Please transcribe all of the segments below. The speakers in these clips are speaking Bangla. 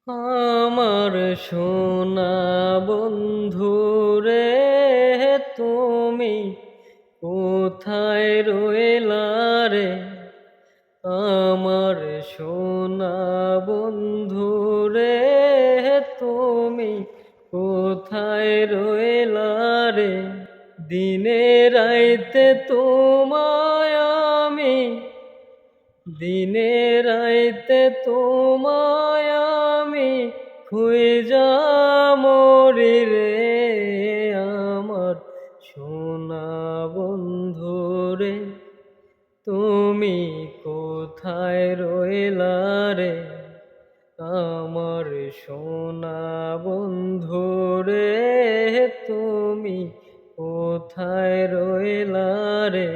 আমার সোনা বন্ধু রে, তুমি কোথায় রইলা রে? আমার সোনা বন্ধু রে, তুমি কোথায় রইলা রে? দিনে রাইতে তোমায় আমি, দিনে রাইতে তোমায় আমি খুঁজা মরি রে। আমার সোনা বন্ধু রে, তুমি কোথায় রইলা রে? আমার সোনা বন্ধু রে, তুমি কোথায় রইলা রে?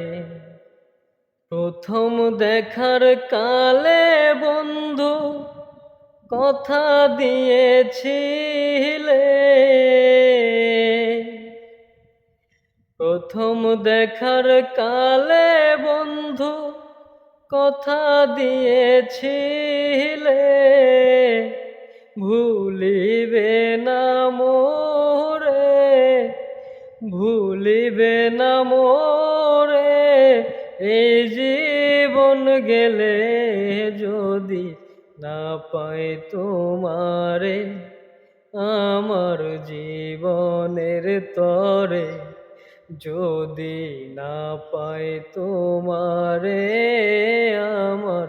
প্রথম দেখার কালে বন্ধু কথা দিয়েছিলে, প্রথম দেখার কালে বন্ধু কথা দিয়েছিলে, ভুলিবে না মোরে, ভুলিবে না মোরে। এই জীবন গেলে যদি না পাই তোমারে, আমার জীবনের তরে যদি না পাই তোমারে, আমার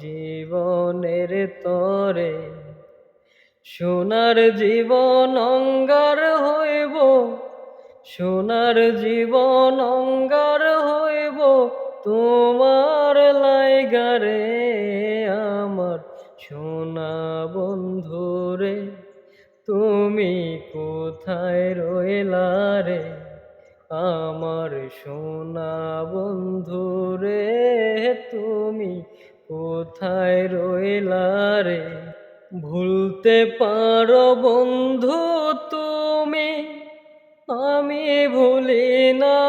জীবনের তরে সোনার জীবন অঙ্গার হইব, সোনার জীবন অঙ্গার হইব তোমার লাইগারে। আমার সোনা বন্ধু রে, তুমি কোথায় রইলা রে? আমার সোনা বন্ধু রে, তুমি কোথায় রইলা রে? ভুলতে পারো বন্ধু তুমি, আমি ভুলি নাই।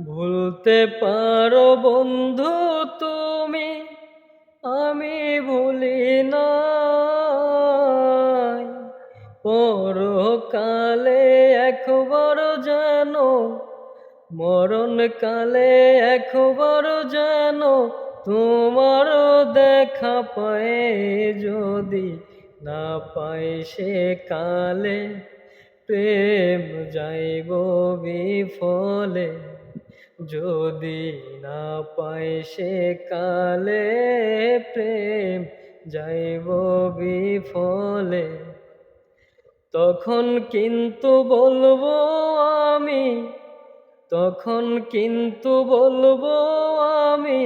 ভুলতে পারো বন্ধু তুমি, আমি ভুলি নাই। পরকালে একবার যেন, মরণকালে একবার যেন তোমার দেখা পায়, যদি না পাই সে কালে প্রেম যাইব বিফলে। যদি না পাই সে কালে প্রেম যাইব বিফলে। তখন কিন্তু বলবো আমি, তখন কিন্তু বলবো আমি,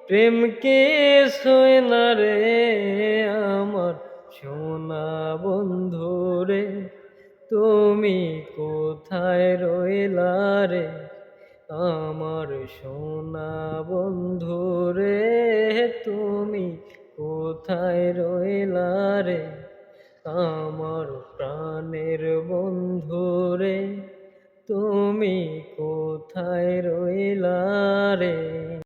প্রেম কিছুই না রে। আমার সোনা বন্ধু রে, তুমি কোথায় রইলা রে? আমার সোনা বন্ধু রে, তুমি কোথায় রইলা রে? আমার প্রাণের বন্ধু রে, তুমি কোথায় রইলা রে?